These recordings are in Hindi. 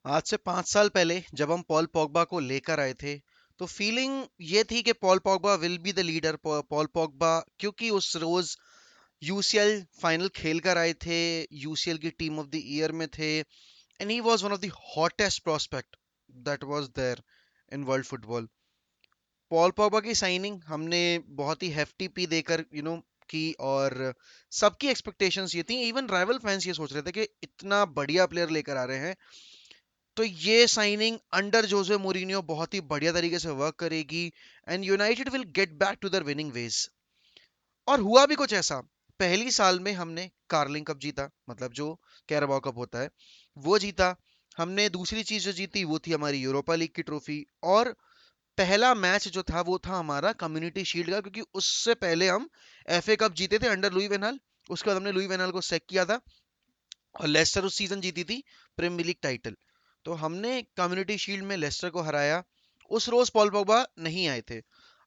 आज से 5 साल पहले जब हम पॉल पॉगबा को लेकर आए थे तो फीलिंग ये थी कि Paul Pogba will be the leader. Paul Pogba क्योंकि उस रोज यूसीएल फाइनल खेल कर आए थे, यूसीएल की टीम ऑफ द ईयर में थे, and he was one of the hottest prospect that was there in world football. Paul Pogba की साइनिंग हमने बहुत ही हेफ्टी पी देकर की, और सबकी एक्सपेक्टेशंस ये थी, इवन राइवल फैंस ये सोच रहे थे कि इतना बढ़िया प्लेयर लेकर आ रहे हैं तो ये साइनिंग अंडर जोसे मोरिनियो बहुत ही बढ़िया तरीके से वर्क करेगी and United will get back to their winning ways. और हुआ भी कुछ ऐसा। पहली साल में हमने कार्लिंग कप जीता, मतलब जो कैराबाओ कप होता है वो जीता। हमने दूसरी चीज जो जीती वो थी हमारी यूरोपा लीग की ट्रॉफी। और पहला मैच जो था वो था हमारा कम्युनिटी शील्ड का, क्योंकि उससे पहले हम एफए कप जीते थे अंडर लुई वेनाल। उसके बाद हमने लुई वेनाल को सेक किया था और लेस्टर उस सीजन जीती थी प्रीमियर लीग टाइटल। तो हमने कम्युनिटी शील्ड में लेस्टर को हराया। उस रोज पॉल पॉगबा नहीं आए थे।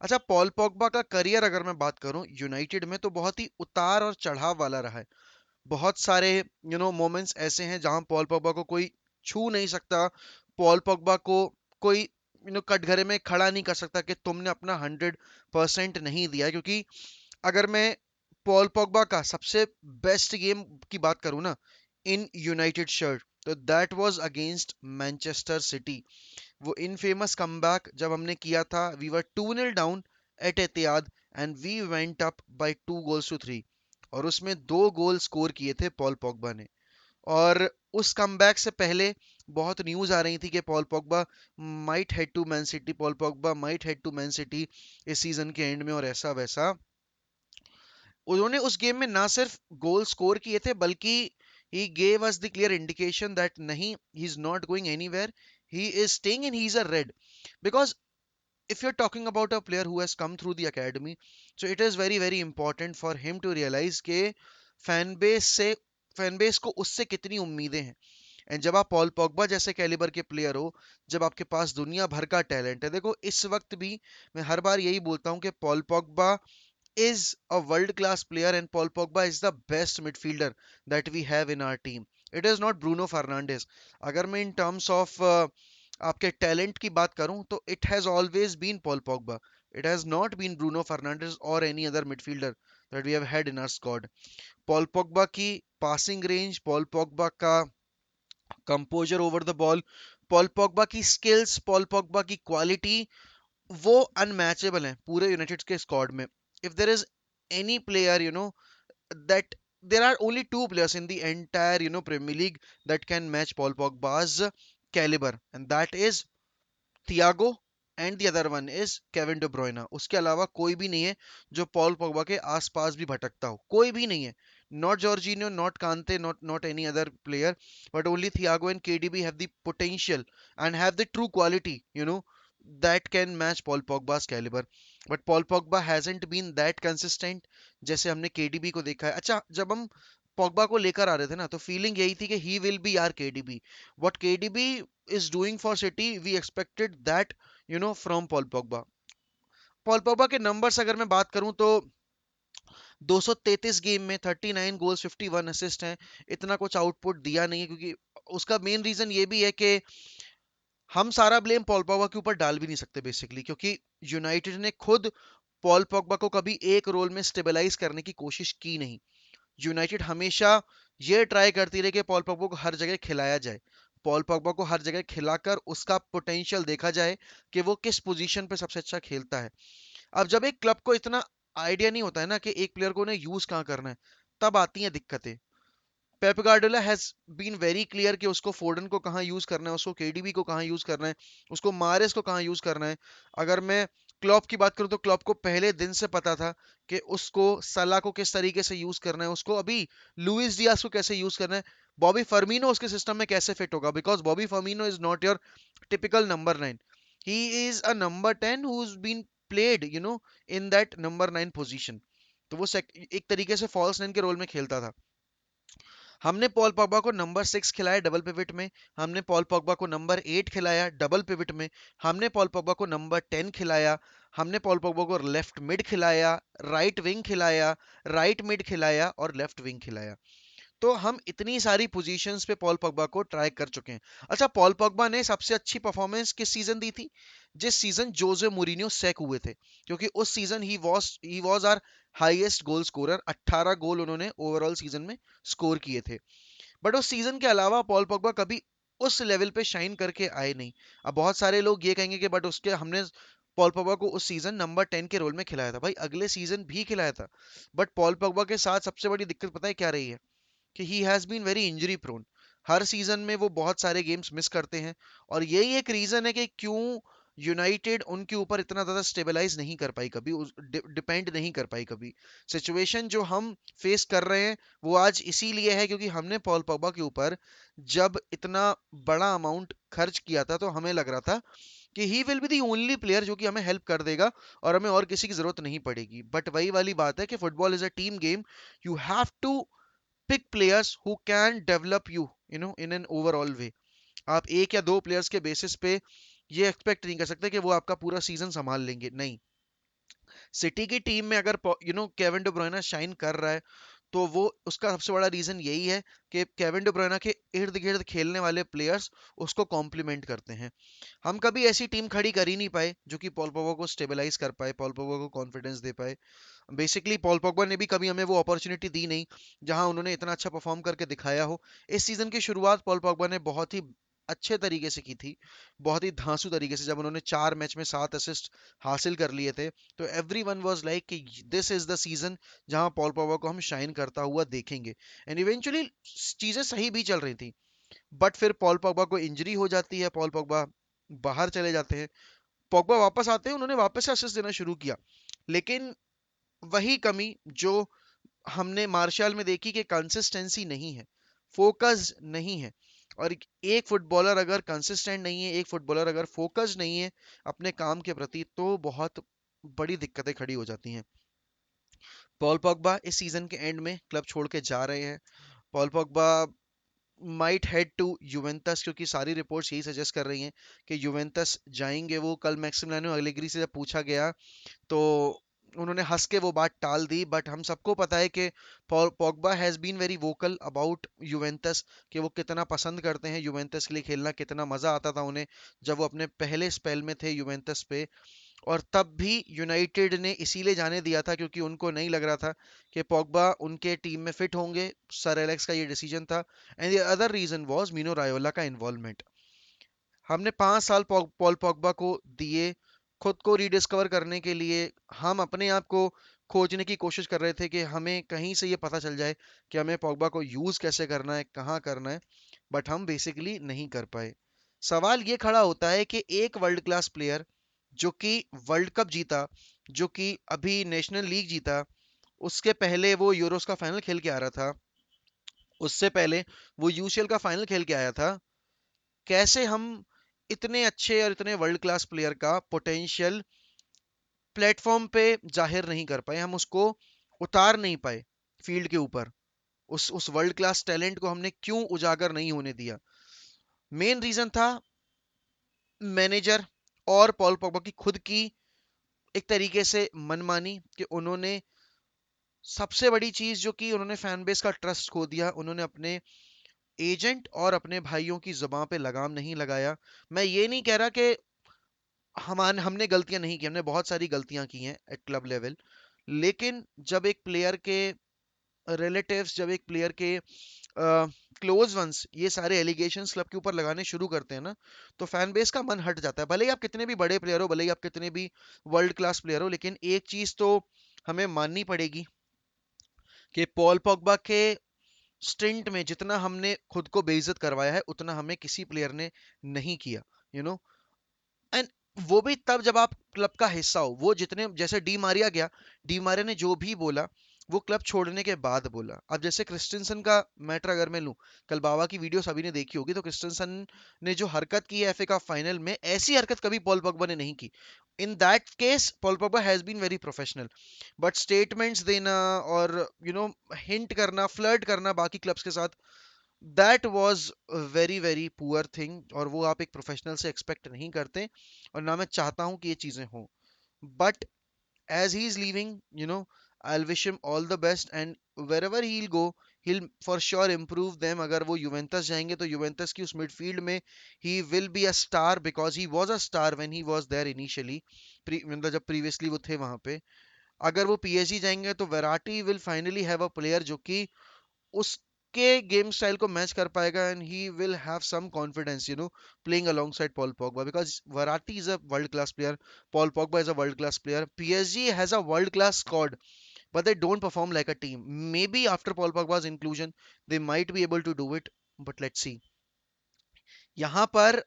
अच्छा, पॉल पॉगबा का करियर अगर मैं बात करूं यूनाइटेड में तो बहुत ही उतार और चढ़ाव वाला रहा है। बहुत सारे मोमेंट्स ऐसे हैं जहां पॉल पॉगबा को कोई छू नहीं सकता। पॉल पॉगबा को कोई कटघरे में खड़ा नहीं कर सकता कि तुमने अपना 100% नहीं दिया, क्योंकि अगर मैं पॉल पॉगबा का सबसे बेस्ट गेम की बात करूं ना इन यूनाइटेड शर्ट, तो that was against Manchester City. वो इनफेमस कमबैक जब हमने किया था, we were 2-0 down at Etihad and we went up by 2 goals to 3, और उसमें 2 गोल स्कोर किए थे पॉल पॉगबा ने। और उस कमबैक से पहले बहुत न्यूज आ रही थी कि Paul Pogba might head to Man City, Paul Pogba might head to Man City इस सीजन के एंड में, और ऐसा वैसा। उन्होंने उस गेम में ना सिर्फ गोल स्कोर किए थे बल्कि he gave us the clear indication that नहीं, he is not going anywhere, he is staying and he is a red. Because if you're talking about a player who has come through the academy, so it is very very important for him to realize के फैन बेस से फैन बेस को उससे कितनी उम्मीदें हैं। एंड जब आप पॉल पॉगबा जैसे कैलिबर के प्लेयर हो, जब आपके पास दुनिया भर का टैलेंट है, देखो इस वक्त भी मैं हर बार यही बोलता हूँ कि Paul Pogba is a world class player and Paul Pogba is the best midfielder that we have in our team. It is not Bruno Fernandes. अगर मैं in terms of आपके टैलेंट की बात करूं तो it has always been Paul Pogba. It has not been Bruno Fernandes or any other midfielder that we have had in our squad. Paul Pogba की passing range, Paul Pogba का composure over the ball, Paul Pogba की skills, Paul Pogba की quality, वो अनमैचेबल है पूरे यूनाइटेड के स्क्वाड में। If there is any player that there are only two players in the entire Premier League that can match Paul Pogba's caliber, and that is Thiago and the other one is Kevin De Bruyne। उसके अलावा कोई भी नहीं है जो पॉल पोगबा के आसपास भी भटकता हो, कोई भी नहीं है। Not Jorginho, not कांते, not any other player, but only Thiago and KDB have the potential and have the true quality that can match Paul Pogba's caliber, but Paul Pogba hasn't been that consistent जैसे हमने केडीबी को देखा है। अच्छा, जब हम पॉगबा को लेकर आ रहे थे ना तो फीलिंग यही थी कि he will be our KDB. What KDB is doing for City, we expected that from Paul Pogba। Paul Pogba के नंबर्स अगर मैं बात करूं तो 233 गेम में 39 गोल्स 51 असिस्ट हैं। इतना कुछ आउटपुट दिया नहीं है, क्योंकि उसका मेन रीजन ये भी है कि हम सारा ब्लेम पॉल पोगबा के ऊपर डाल भी नहीं सकते बेसिकली, क्योंकि यूनाइटेड ने खुद पॉल पोगबा को कभी एक रोल में स्टेबलाइज करने की कोशिश की नहीं। यूनाइटेड हमेशा ये ट्राई करती रही कि पॉल पॉगबा को हर जगह खिलाया जाए, पॉल पॉगबा को हर जगह खिलाकर उसका पोटेंशियल देखा जाए कि वो किस पोजीशन पे सबसे अच्छा खेलता है। अब जब एक क्लब को इतना आइडिया नहीं होता है ना कि एक प्लेयर को उन्हें यूज कहाँ करना है, तब आती हैं दिक्कतें। Pep Guardiola has been very clear कि उसको फोर्डन को कहाँ यूज करना है, उसको केडीबी को कहाँ यूज करना है, उसको मारेस को कहाँ यूज करना है। अगर मैं क्लॉप की बात करूं तो क्लॉप को पहले दिन से पता था कि उसको सला को किस तरीके से यूज करना है, उसको अभी लुइस डियास को कैसे यूज करना है, बॉबी फर्मिनो उसके सिस्टम में कैसे फिट होगा, because Bobby Firmino is not your typical number 9। He is a number 10 who is been played in that number 9 position. तो वो एक तरीके से फॉल्स 9 के रोल में खेलता था। हमने पॉल पॉगबा को नंबर 6 खिलाया डबल पिवट में, हमने पॉल पॉगबा को नंबर 8 खिलाया डबल पिवट में, हमने पॉल पॉगबा को नंबर 10 खिलाया, हमने पॉल पॉगबा को लेफ्ट मिड खिलाया, राइट विंग खिलाया, राइट मिड खिलाया और लेफ्ट विंग खिलाया। तो हम इतनी सारी पोजीशंस पे पॉल पॉगबा को ट्राई कर चुके हैं। अच्छा, पॉल पॉगबा ने सबसे अच्छी परफॉर्मेंस किस सीजन दी थी? जिस सीजन जोजे मूरिन्यो सैक हुए थे, क्योंकि उस season he was our highest goal scorer. 18 goal उन्होंने ओवरऑल सीजन में स्कोर किए थे। बट उस सीजन के अलावा पॉल पॉगबा कभी उस लेवल पे शाइन करके आए नहीं। अब बहुत सारे लोग ये कहेंगे कि बट उसके हमने पॉल पॉगबा को उस सीजन नंबर 10 के रोल में खिलाया था। भाई, अगले सीजन भी खिलाया था। बट पॉल पॉगबा के साथ सबसे बड़ी दिक्कत पता है क्या रही है? कि he has been very injury prone. हर सीजन में वो बहुत सारे गेम्स मिस करते हैं, और यही एक रीजन है कि क्यों यूनाइटेड उनके ऊपर इतना ज्यादा स्टेबलाइज नहीं कर पाई कभी, डिपेंड नहीं कर पाई कभी। सिचुएशन जो हम फेस कर रहे हैं वो आज इसीलिए है क्योंकि हमने पॉल पॉगबा के ऊपर जब इतना बड़ा अमाउंट खर्च किया था तो हमें लग रहा था कि he will be the only player जो कि हमें हेल्प कर देगा और हमें और किसी की जरूरत नहीं पड़ेगी। बट वही वाली बात है कि football is a team game. You have to pick players who can develop you in an overall way। आप एक या दो प्लेयर्स के बेसिस पे ये एक्सपेक्ट नहीं कर सकते कि वो आपका पूरा सीजन संभाल लेंगे, नहीं। सिटी की टीम में अगर केविन डी ब्रुयना शाइन कर रहा है तो वो उसका सबसे बड़ा रीजन यही है कि केविन डी ब्रुयना के इर्द गिर्द खेलने वाले प्लेयर्स उसको कॉम्प्लीमेंट करते हैं। हम कभी ऐसी टीम खड़ी कर ही नहीं पाए जो कि पॉल पोगबा को स्टेबलाइज कर पाए, पॉल पोगबा को कॉन्फिडेंस दे पाए। बेसिकली पॉल पोगबा ने भी कभी हमें वो अपॉर्चुनिटी दी नहीं जहां उन्होंने इतना अच्छा परफॉर्म करके दिखाया हो। इस सीजन की शुरुआत पॉल पोगबा ने बहुत ही अच्छे तरीके से की थी, बहुत ही धांसू तरीके से, जब उन्होंने 4 मैच में 7 असिस्ट हासिल कर लिए थे। तो एवरी वन वॉज लाइक कि दिस इज द सीजन जहां पॉल पोगबा को हम शाइन करता हुआ देखेंगे। एंड इवेंचुअली चीजें सही भी चल रही थी। बट फिर पॉल पोगबा को इंजरी हो जाती है, पॉल पोगबा बाहर चले जाते हैं, पोगबा वापस आते हैं, उन्होंने वापस से असिस्ट देना शुरू किया। लेकिन वही कमी जो हमने मार्शल में देखी कि कंसिस्टेंसी नहीं है, फोकस नहीं है। और एक फुटबॉलर अगर कंसिस्टेंट नहीं है, एक फुटबॉलर अगर फोकस नहीं है अपने काम के प्रति, तो बहुत बड़ी दिक्कतें खड़ी हो जाती हैं। पॉल पॉगबा इस सीजन के एंड में क्लब छोड़ के जा रहे हैं। Paul Pogba might head to Juventus, क्योंकि सारी रिपोर्ट्स यही सजेस्ट कर रही हैं कि यूवेंटस जाएंगे वो। कल मैक्सिमिलियानो अलेग्री से जब पूछा गया तो उन्होंने हंस के वो बात टाल दी। बट हम सबको पता है कि Pogba has been very vocal about Juventus, कि वो कितना पसंद करते हैं यूवेंटस के लिए खेलना, कितना मजा आता था उन्हें जब वो अपने पहले स्पेल में थे यूवेंटस पे। और तब भी यूनाइटेड ने इसीलिए जाने दिया था क्योंकि उनको नहीं लग रहा था कि पोग्बा उनके टीम में फिट होंगे। सर एलेक्स का ये डिसीजन था। And the other reason was Mino Raiola का इन्वॉल्वमेंट। हमने 5 साल पॉल पॉगबा को दिए खुद को रिडिस्कवर करने के लिए। हम अपने आप को खोजने की कोशिश कर रहे थे कि हमें कहीं से ये पता चल जाए कि हमें पॉगबा को यूज कैसे करना है, कहाँ करना है। बट हम बेसिकली नहीं कर पाए। सवाल ये खड़ा होता है कि एक वर्ल्ड क्लास प्लेयर जो कि वर्ल्ड कप जीता, जो कि अभी नेशनल लीग जीता, उसके पहले वो यूरोस का फाइनल खेल के आ रहा था, उससे पहले वो यूसीएल का फाइनल खेल के आया था। कैसे हम इतने अच्छे और इतने वर्ल्ड क्लास प्लेयर का पोटेंशियल प्लेटफॉर्म पे जाहिर नहीं कर पाए, हम उसको उतार नहीं पाए फील्ड के ऊपर? उस वर्ल्ड क्लास टैलेंट को हमने क्यों उजागर नहीं होने दिया? मेन रीजन था मैनेजर और पॉल पॉगबा की खुद की एक तरीके से मनमानी, कि उन्होंने सबसे बड़ी चीज जो कि उन्होंने फैन बेस का ट्रस्ट खो दिया। उन्होंने अपने एजेंट और अपने भाइयों की जुबान पे लगाम नहीं लगाया। मैं ये नहीं कह रहा कि हमने गलतियां नहीं की, हमने बहुत सारी गलतियां की हैं एट क्लब लेवल। लेकिन जब एक प्लेयर के रिलेटिव्स, जब एक प्लेयर के क्लोज वंस ये सारे एलिगेशंस क्लब के ऊपर लगाने शुरू करते हैं ना, तो फैन बेस का मन हट जाता है। भले ही आप कितने भी बड़े प्लेयर हो, भले ही आप कितने भी वर्ल्ड क्लास प्लेयर हो, लेकिन एक चीज तो हमें माननी पड़ेगी कि पॉल पॉगबा के स्टिंट में जितना हमने खुद को बेइज्जत करवाया है उतना हमें किसी प्लेयर ने नहीं किया। यू नो एंड वो भी तब जब आप क्लब का हिस्सा हो। वो जितने, जैसे डी मारिया गया, डी मारिया ने जो भी बोला वो क्लब छोड़ने के बाद बोला। अब जैसे क्रिस्टेंसन का मैटर अगर मैं लूं, कल बाबा की वीडियो सभी ने देखी होगी, तो क्रिस्टेंसन ने जो हरकत की है एफए कप फाइनल में, ऐसी हरकत कभी पॉल पॉगबा ने नहीं की। In that case Paul Pogba has been very professional. But statements देना और हिंट करना, फ्लर्ट करना बाकी क्लब्स के साथ, that was very very poor thing, और वो आप एक प्रोफेशनल से एक्सपेक्ट नहीं करते। और ना मैं चाहता हूं कि ये चीजें हों। But as he is leaving, I'll wish him all the best, and wherever he'll go, he'll for sure improve them. अगर वो यूवेंटस जाएंगे तो यूवेंटस की उस मिडफील्ड में he will be a star because he was a star when he was there initially, मतलब जब previously वो थे वहां पे। अगर वो पीएसजी जाएंगे तो Verratti will finally have a player जो कि उसके गेम स्टाइल को मैच कर पाएगा, and he will have some confidence playing alongside Paul Pogba because Verratti is a world class player, Paul Pogba is a world class player, PSG has a world class squad, but they don't perform like a team. Maybe after Paul Pogba's inclusion, they might be able to do it, but let's see. यहाँ पर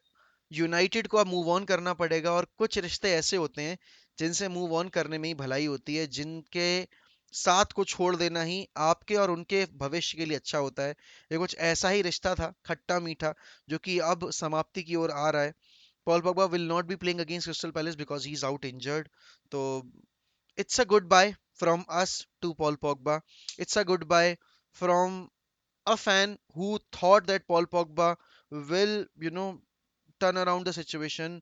यूनाइटेड को अब मूव ऑन करना पड़ेगा, और कुछ रिश्ते ऐसे होते हैं जिनसे मूव ऑन करने में ही भलाई होती है, जिनके साथ को छोड़ देना ही आपके और उनके भविष्य के लिए अच्छा होता है। ये कुछ ऐसा ही रिश्ता था, खट्टा मीठा, जो कि अब समाप्ति की ओर आ रहा है। Paul Pogba will not be playing against crystal palace because he is out injured. तो it's a goodbye from us to Paul Pogba. It's a goodbye from a fan who thought that Paul Pogba will, turn around the situation,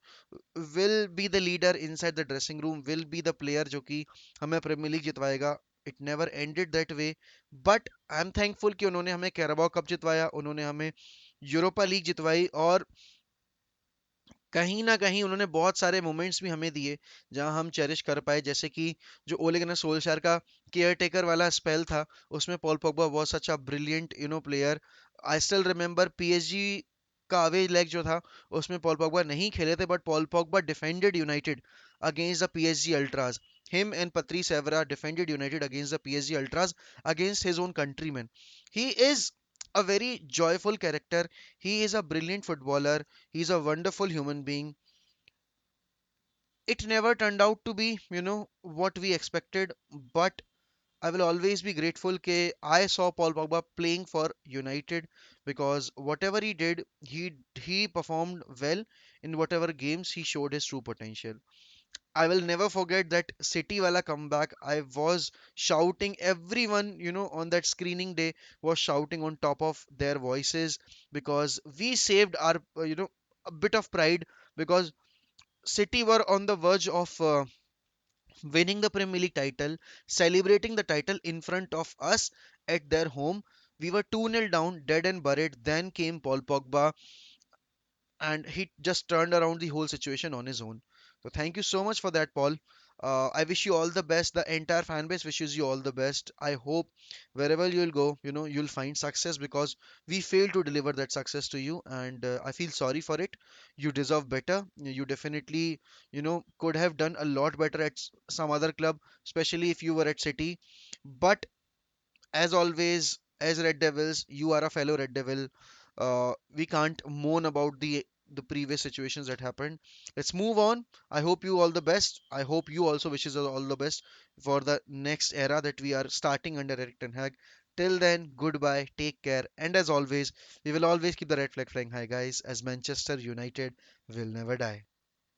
will be the leader inside the dressing room, will be the player जो कि हमें प्रीमियर लीग जितवाएगा। It never ended that way, but I'm thankful कि उन्होंने हमें कैराबाओ कप जितवाया, उन्होंने हमें यूरोपा लीग जितवाई, और कहीं ना कहीं उन्होंने बहुत सारे मोमेंट्स भी हमें दिए जहां हम चेरिश कर पाए, जैसे कि जो ओले गुनर सोल्शायर का केयर टेकर वाला स्पेल था, उसमें Paul Pogba was such a brilliant player. I still remember PSG का अवे लेग जो था, उसमें पॉल पोग्बा नहीं खेले थे, but Paul Pogba defended United against the PSG ultras. Him and Patrice Evra defended United against the PSG Ultras, against his own countrymen. He is a very joyful character. He is a brilliant footballer. He's a wonderful human being. It never turned out to be, what we expected, but I will always be grateful that I saw Paul Pogba playing for United, because whatever he did, he performed well in whatever games he showed his true potential. I will never forget that City wala comeback. I was shouting, everyone, on that screening day was shouting on top of their voices, because we saved our, a bit of pride, because City were on the verge of winning the Premier League title, celebrating the title in front of us at their home. We were 2-0 down, dead and buried. Then came Paul Pogba, and he just turned around the whole situation on his own. So thank you so much for that, Paul. I wish you all the best. The entire fan base wishes you all the best. I hope wherever you'll go, you'll find success, because we failed to deliver that success to you, and I feel sorry for it. You deserve better. You definitely, could have done a lot better at some other club, especially if you were at City. But as always, as Red Devils, you are a fellow Red Devil. We can't moan about the previous situations that happened. Let's move on. I hope you all the best. I hope you also wishes us all the best for the next era that we are starting under Eric Ten Hag. Till then, goodbye, take care, and as always, we will always keep the red flag flying high, guys, as Manchester United will never die.